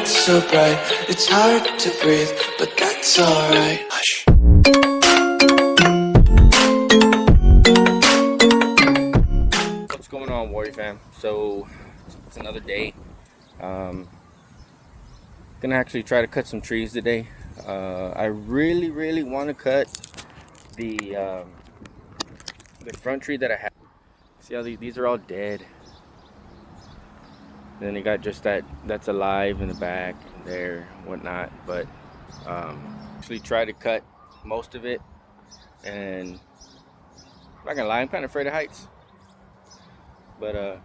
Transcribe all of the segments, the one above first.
lights so bright, it's hard to breathe, but that's alright. Hush. What's going on, Warrior fam? So it's another day. Gonna actually try to cut some trees today. I really want to cut the front tree that I have. See how these are all dead. And then you got just that's alive in the back and there, whatnot. But actually try to cut most of it. And I'm not gonna lie, I'm kind of afraid of heights. But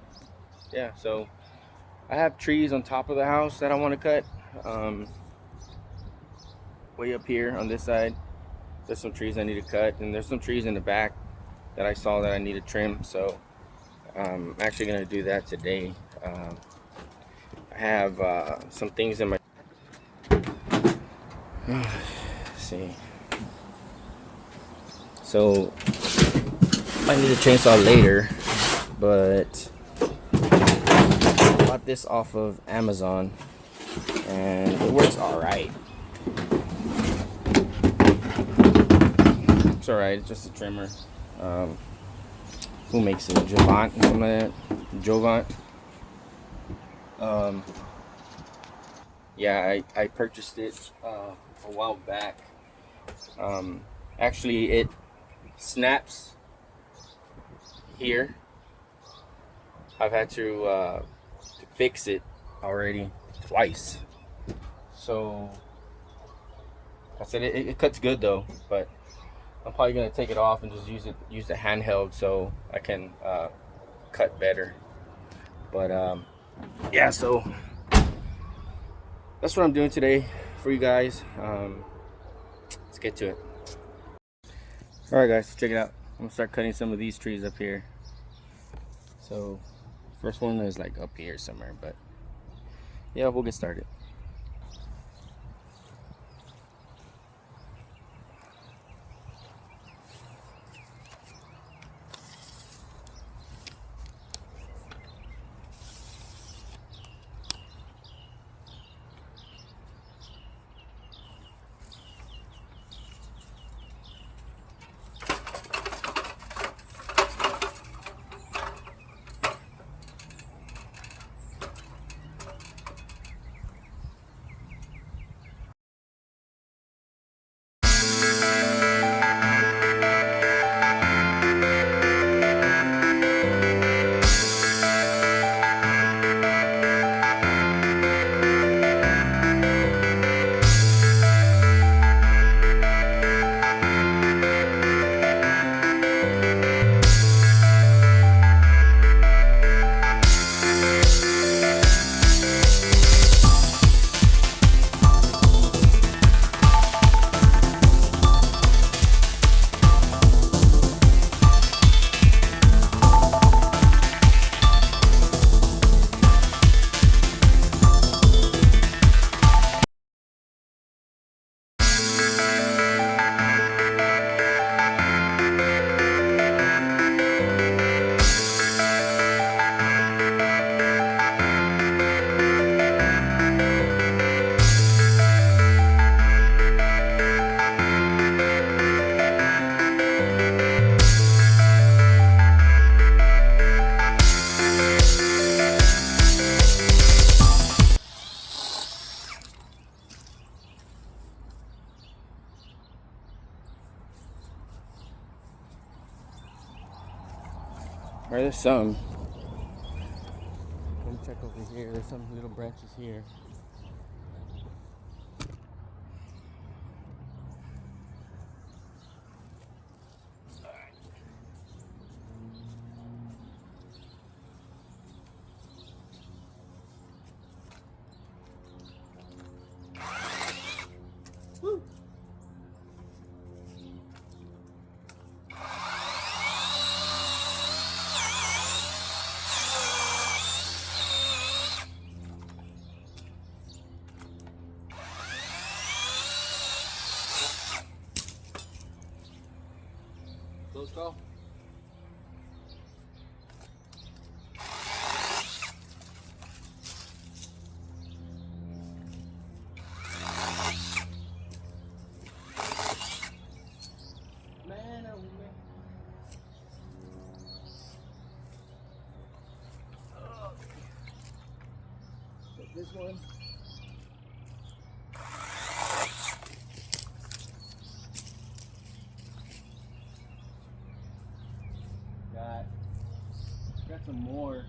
yeah, so I have trees on top of the house that I want to cut. Way up here on this side, there's some trees I need to cut, and there's some trees in the back that I saw that I need to trim. So I'm actually gonna do that today. I have some things in my let's see. So I need a chainsaw later, but I bought this off of Amazon and it works alright. It's alright, it's just a trimmer. Who makes it? Jovant or something like that? Jovant. Yeah, I purchased it a while back. Actually, it snaps here. I've had to fix it already twice. So I said it cuts good though, but I'm probably gonna take it off and just use the handheld so I can cut better. But yeah, so that's what I'm doing today for you guys. Let's get to it. All right, guys, check it out. I'm gonna start cutting some of these trees up here. So first one is like up here somewhere, but yeah, we'll get started. Or there's some. Let me check over here. There's some little branches here. Woo. Close call. This one. Got some more. A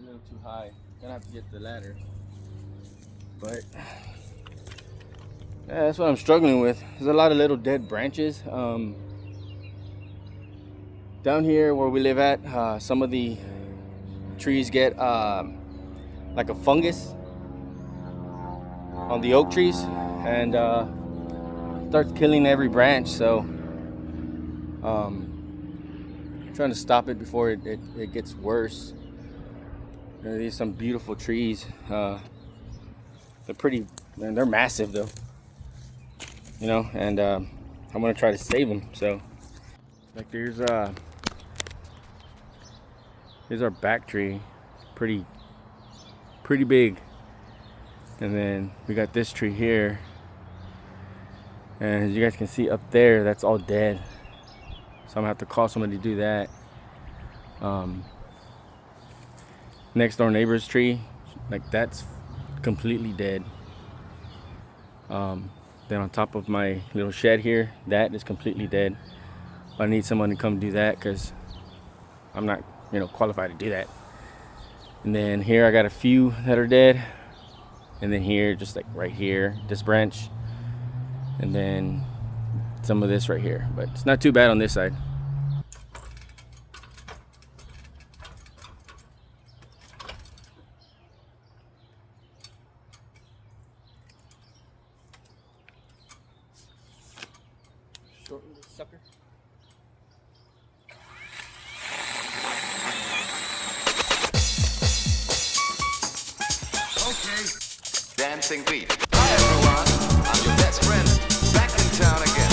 little too high. Gonna have to get the ladder. But yeah, that's what I'm struggling with. There's a lot of little dead branches. Down here where we live at, some of the trees get like a fungus on the oak trees and starts killing every branch. So trying to stop it before it gets worse. There's some beautiful trees. They're pretty, man, they're massive though, you know, and I'm gonna try to save them. So like here's our back tree. It's pretty big. And then we got this tree here, and as you guys can see up there, that's all dead. So I'm gonna have to call somebody to do that. Next door neighbor's tree, like that's completely dead. Then on top of my little shed here, that is completely dead. But I need someone to come do that because I'm not, you know, qualified to do that. And then here I got a few that are dead. And then here, just like right here, this branch. And then some of this right here, but it's not too bad on this side. Shorten this sucker. Okay. Dancing beat. Hi everyone, I'm your best friend, back in town again.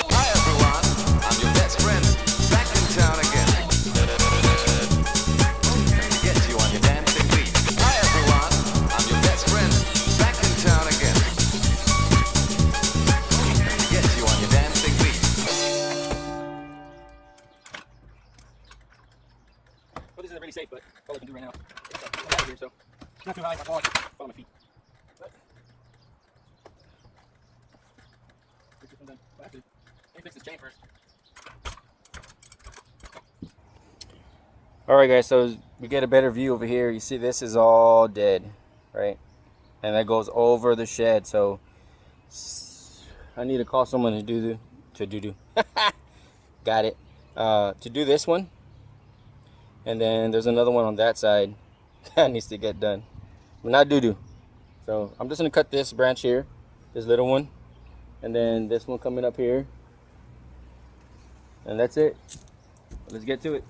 Hi everyone, I'm your best friend, back in town again. Get you on your dancing beat. Hi everyone, I'm your best friend, back in town again. Get you on your dancing beat. Well, this isn't really safe, but that's all I can do right now. I'm out of here, so it's not too high. I fall on my feet. But let me fix this chain first. All right, guys. So we get a better view over here. You see, this is all dead, right? And that goes over the shed. So I need to call someone to do got it. To do this one. And then there's another one on that side that needs to get done. But not doo-doo. So I'm just gonna cut this branch here, this little one, and then this one coming up here. And that's it. Let's get to it.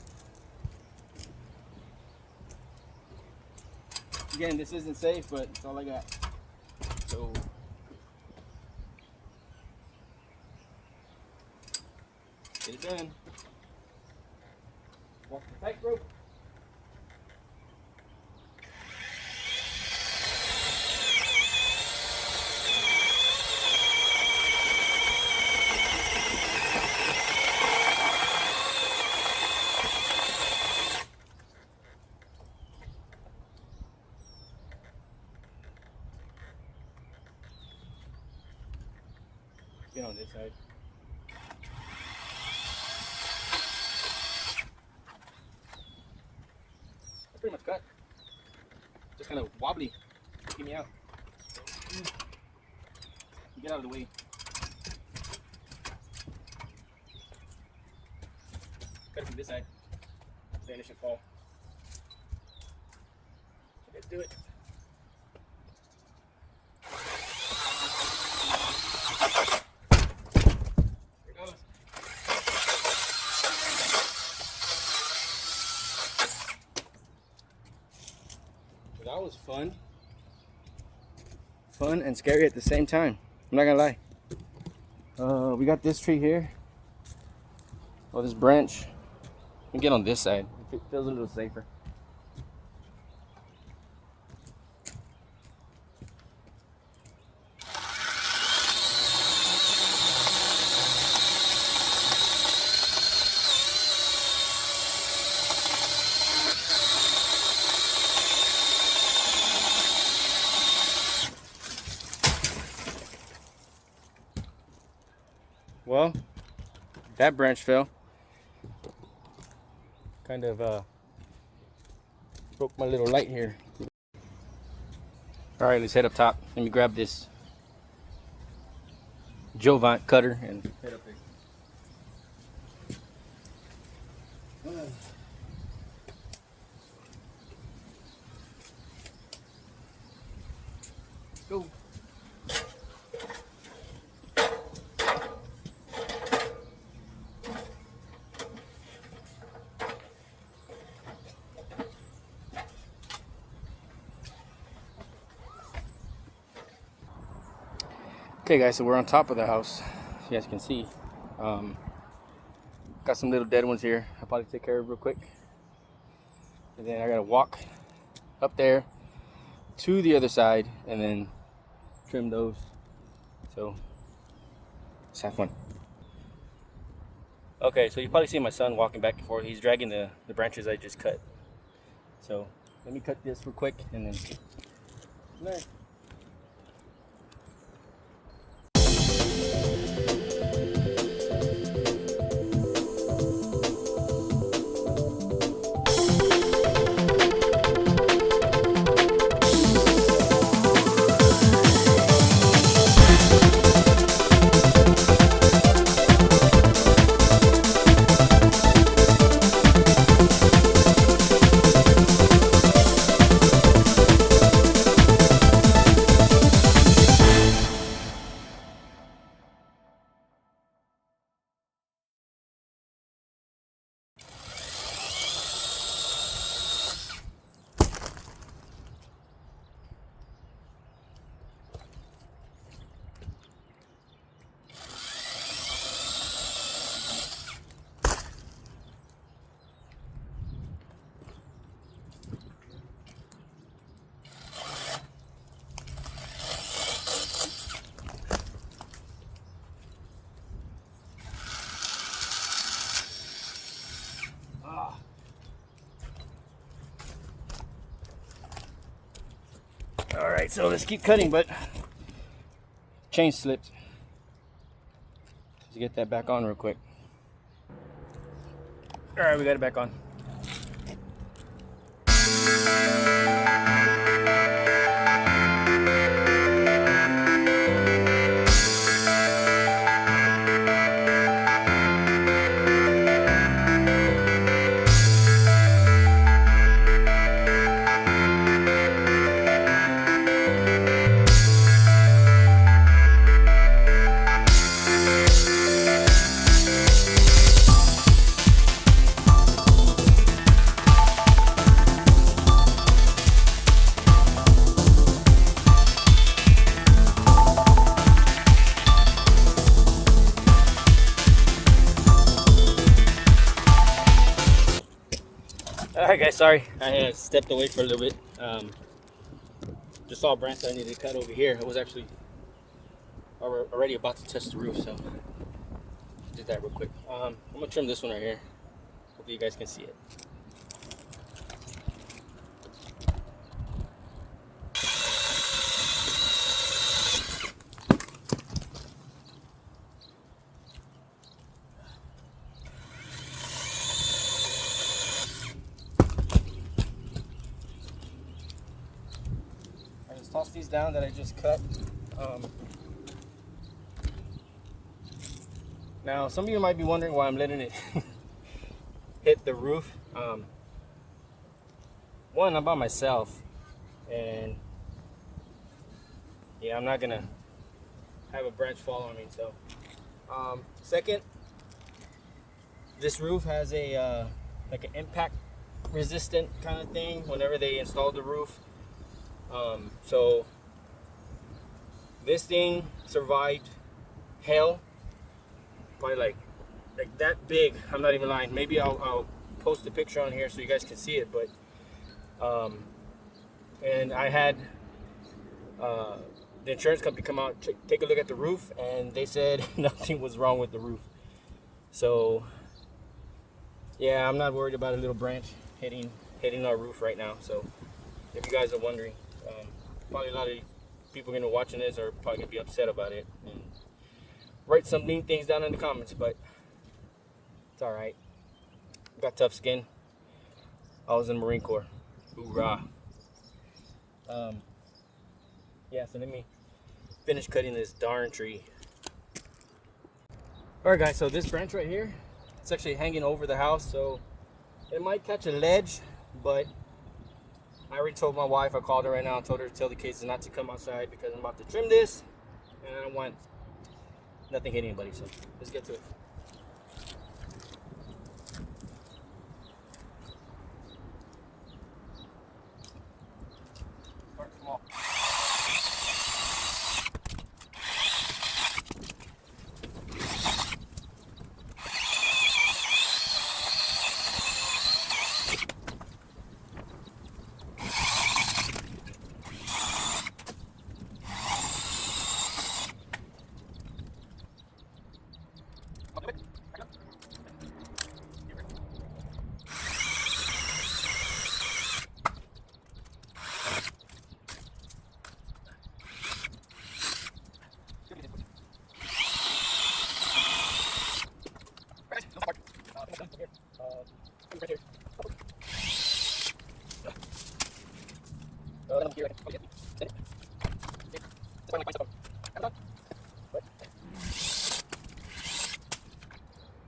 Again, this isn't safe, but it's all I got. So get it done. Walk the tightrope. Get on this side. Pretty much cut. Just kind of wobbly. Get me out. Get out of the way. Cut it from this side. Then it should fall. Let's do it. Here it goes. That was fun. Fun and scary at the same time. I'm not gonna lie. We got this tree here. Oh, this branch. Let me get on this side. It feels a little safer. that branch fell. Kind of broke my little light here. All right, let's head up top. Let me grab this Jovant cutter and head up there. Go. Okay guys, so we're on top of the house. You guys can see. Got some little dead ones here. I'll probably take care of real quick. And then I gotta walk up there to the other side and then trim those. So let's have fun. Okay, so you probably see my son walking back and forth. He's dragging the branches I just cut. So let me cut this real quick and then there. All right, so let's keep cutting, but chain slipped. Let's get that back on real quick. All right, we got it back on. Alright guys, sorry I had stepped away for a little bit. Just saw a branch I needed to cut over here. I was actually already about to touch the roof, so did that real quick. I'm gonna trim this one right here. Hopefully you guys can see it. Toss these down that I just cut. Now some of you might be wondering why I'm letting it hit the roof. One, I'm by myself, and yeah, I'm not gonna have a branch fall on me. So second, this roof has a like an impact resistant kind of thing whenever they installed the roof. So this thing survived hail, probably like that big. I'm not even lying. Maybe I'll post a picture on here so you guys can see it. But and I had the insurance company come out, take a look at the roof, and they said nothing was wrong with the roof. So yeah, I'm not worried about a little branch hitting our roof right now. So if you guys are wondering, probably a lot of people gonna be watching this are probably gonna be upset about it and write some mean things down in the comments, but It's all right. Got tough skin. I was in the Marine Corps. Hoorah. Yeah, so let me finish cutting this darn tree. All right, guys, so this branch right here, it's actually hanging over the house, so it might catch a ledge, but I already told my wife, I called her right now and told her to tell the kids not to come outside because I'm about to trim this, and I don't want nothing hitting anybody, so let's get to it. Start small.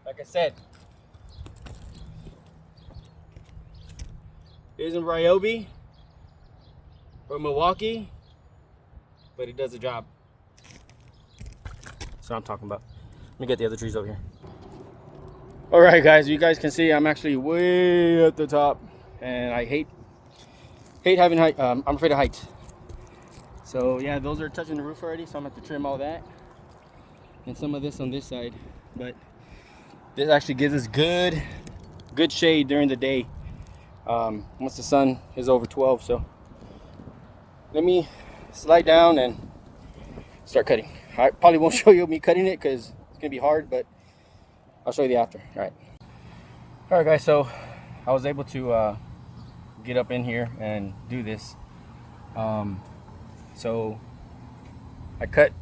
Like I said, it isn't Ryobi or Milwaukee, but it does the job. That's what I'm talking about. Let me get the other trees over here. All right, guys, you guys can see I'm actually way at the top, and I hate having height. I'm afraid of heights. So yeah, those are touching the roof already, so I'm gonna have to trim all that and some of this on this side. But this actually gives us good shade during the day once the sun is over 12. So let me slide down and start cutting. I probably won't show you me cutting it because it's gonna be hard, but I'll show you the after. All right, guys, so I was able to get up in here and do this. So I cut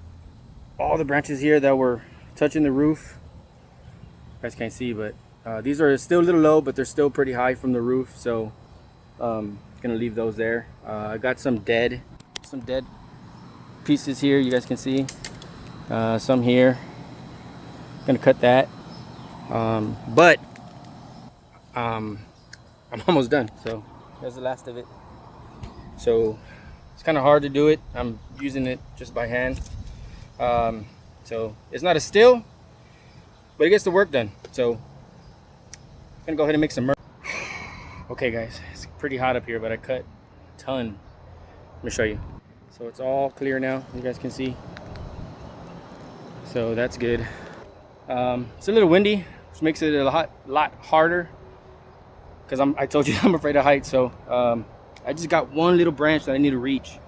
all the branches here that were touching the roof. You guys can't see, but these are still a little low, but they're still pretty high from the roof, so gonna leave those there. I got some dead pieces here, you guys can see. Some here, gonna cut that. But I'm almost done, so there's the last of it. So it's kind of hard to do it. I'm using it just by hand, so it's not a still, but it gets the work done. So I'm gonna go ahead and make some merch. Okay, guys, it's pretty hot up here, but I cut a ton. Let me show you. So it's all clear now, you guys can see, so that's good. It's a little windy, which makes it a lot harder because I told you I'm afraid of heights. So I just got one little branch that I need to reach,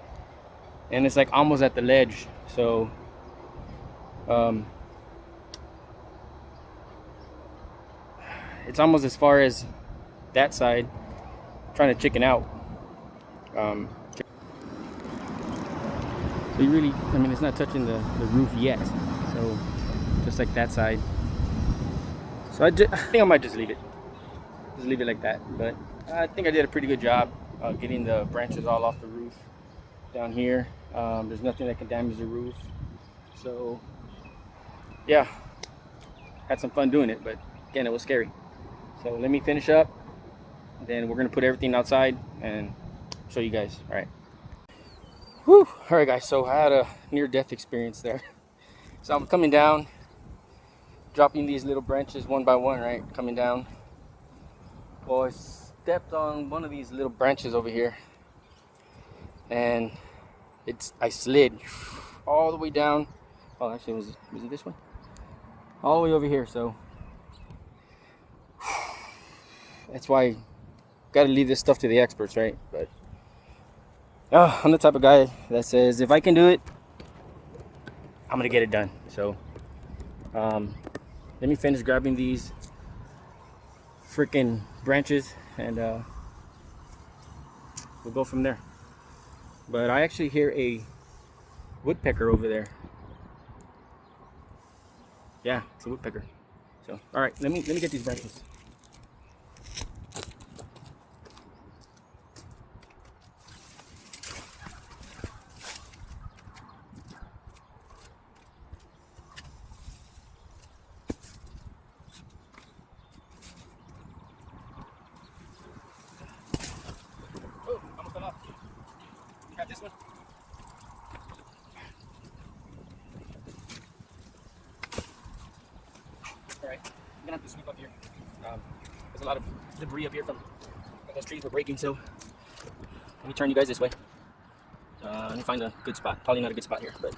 and it's like almost at the ledge. So it's almost as far as that side. I'm trying to chicken out. So you really, I mean, it's not touching the roof yet. So just like that side. So I think I might just leave it like that. But I think I did a pretty good job getting the branches all off the roof down here. There's nothing that can damage the roof. So yeah, had some fun doing it, but again, it was scary. So let me finish up, then we're gonna put everything outside and show you guys. All right. Whew. All right, guys, so I had a near-death experience there. So I'm coming down, dropping these little branches one by one, right? Coming down. Well, I stepped on one of these little branches over here, and I slid all the way down. Oh, actually, was it this one? All the way over here. So that's why I gotta leave this stuff to the experts, right? But I'm the type of guy that says if I can do it, I'm gonna get it done. So let me finish grabbing these freaking branches, and we'll go from there. But I actually hear a woodpecker over there. Yeah, it's a woodpecker. So, all right, let me get these branches. Oh, almost fell off. Got this one. All right, I'm gonna have to sweep up here. There's a lot of debris up here from where those trees were breaking, so let me turn you guys this way. Let me find a good spot. Probably not a good spot here, but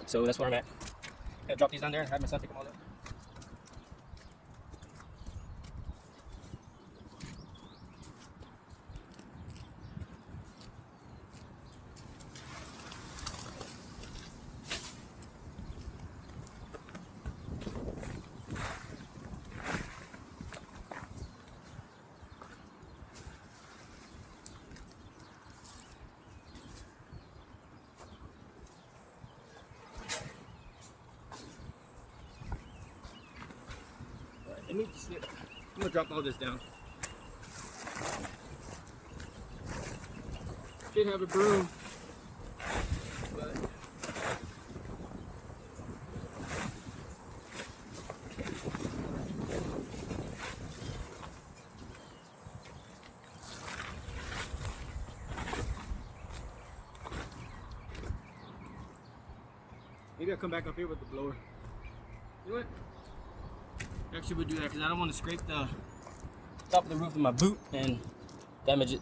so that's where I'm at. Gotta drop these down there and have my son pick them all up. I'm gonna drop all this down. Should have a broom, but maybe I'll come back up here with the blower. You know what? Actually would do that because I don't want to scrape the top of the roof of my boot and damage it.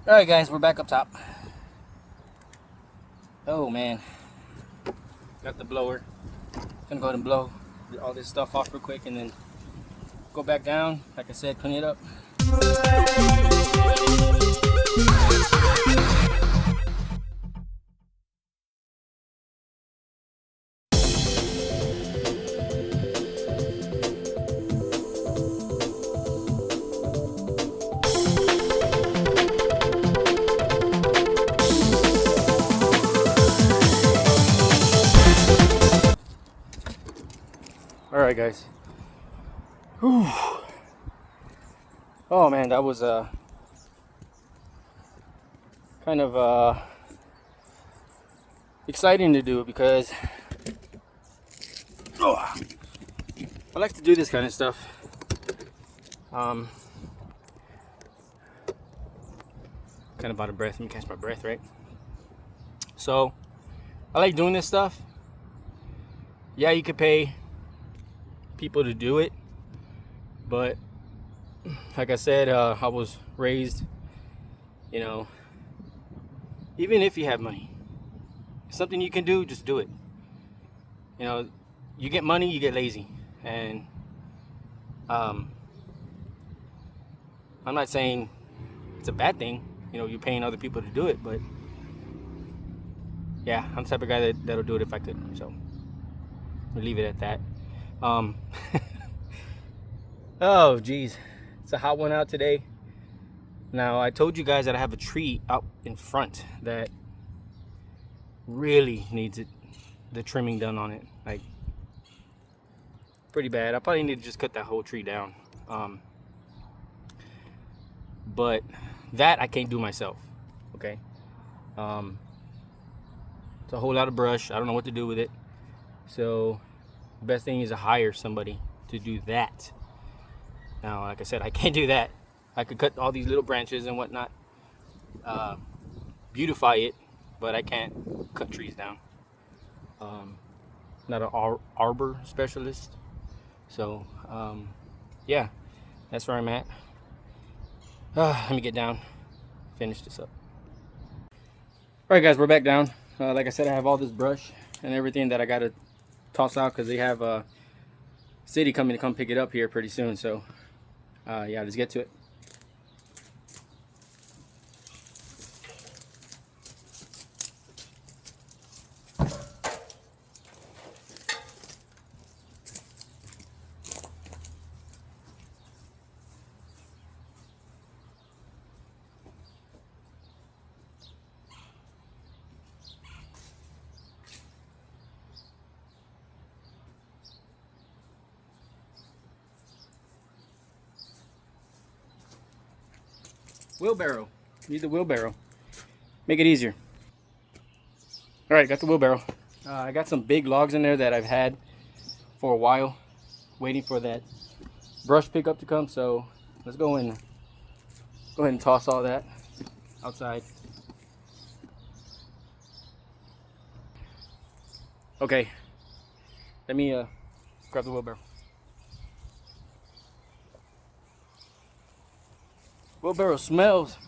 Alright guys, we're back up top. Oh man. Got the blower. Gonna go ahead and blow all this stuff off real quick and then go back down. Like I said, clean it up. All right, guys. Whew. Oh man, that was kind of exciting to do because I like to do this kind of stuff. Kind of out of breath. Let me catch my breath, right? So I like doing this stuff. Yeah, you could pay people to do it, but like I said, I was raised, you know, even if you have money, something you can do, just do it. You know, you get money, you get lazy, and I'm not saying it's a bad thing, you know, you're paying other people to do it, but yeah, I'm the type of guy that'll do it if I could. So we'll leave it at that. Oh geez, it's a hot one out today. Now I told you guys that I have a tree out in front that really needs the trimming done on it, like pretty bad. I probably need to just cut that whole tree down, but that I can't do myself. Okay, it's a whole lot of brush. I don't know what to do with it, so the best thing is to hire somebody to do that. Now, like I said, I can't do that. I could cut all these little branches and whatnot, beautify it, but I can't cut trees down. Not an arbor specialist. So, yeah, that's where I'm at. Let me get down, finish this up. All right, guys, we're back down. Like I said, I have all this brush and everything that I got to toss out because they have a city coming to come pick it up here pretty soon. So yeah, let's get to it. Wheelbarrow. Use the wheelbarrow. Make it easier. All right, got the wheelbarrow. I got some big logs in there that I've had for a while, waiting for that brush pickup to come. So let's go ahead and toss all that outside. Okay, let me grab the wheelbarrow. Wheelbarrow smells.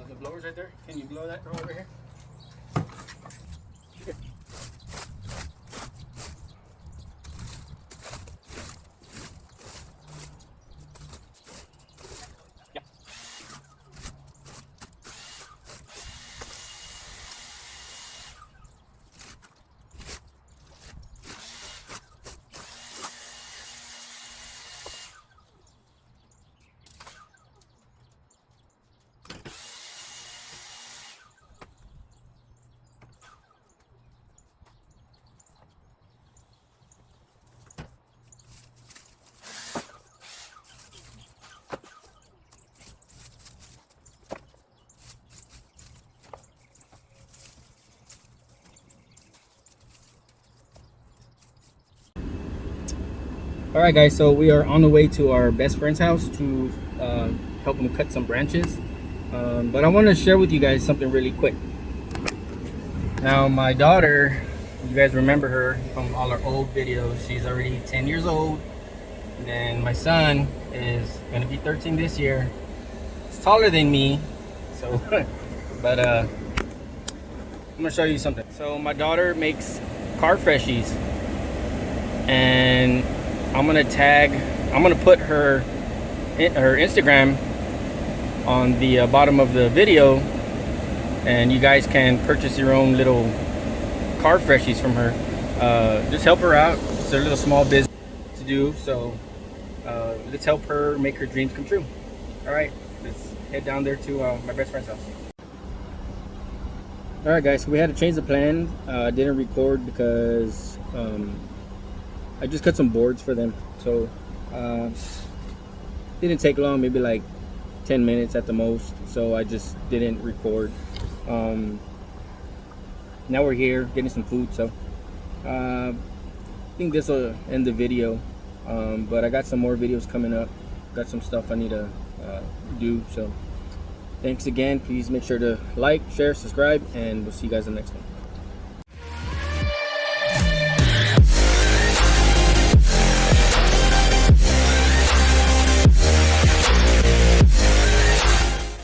The blower's right there. Can you blow that over here? Yeah. All right, guys, so we are on the way to our best friend's house to help him cut some branches. But I want to share with you guys something really quick. Now, my daughter, you guys remember her from all our old videos. She's already 10 years old. And then my son is going to be 13 this year. He's taller than me. So, but I'm going to show you something. So my daughter makes car freshies. And I'm gonna put her Instagram on the bottom of the video, and you guys can purchase your own little car freshies from her. Just help her out. It's a little small business to do, so let's help her make her dreams come true. All right, let's head down there to my best friend's house. All right, guys, so we had to change the plan. I didn't record because I just cut some boards for them, so didn't take long, maybe like 10 minutes at the most, so I just didn't record. Now we're here getting some food, so I think this will end the video, but I got some more videos coming up, got some stuff I need to do, so thanks again. Please make sure to like, share, subscribe, and we'll see you guys in the next one.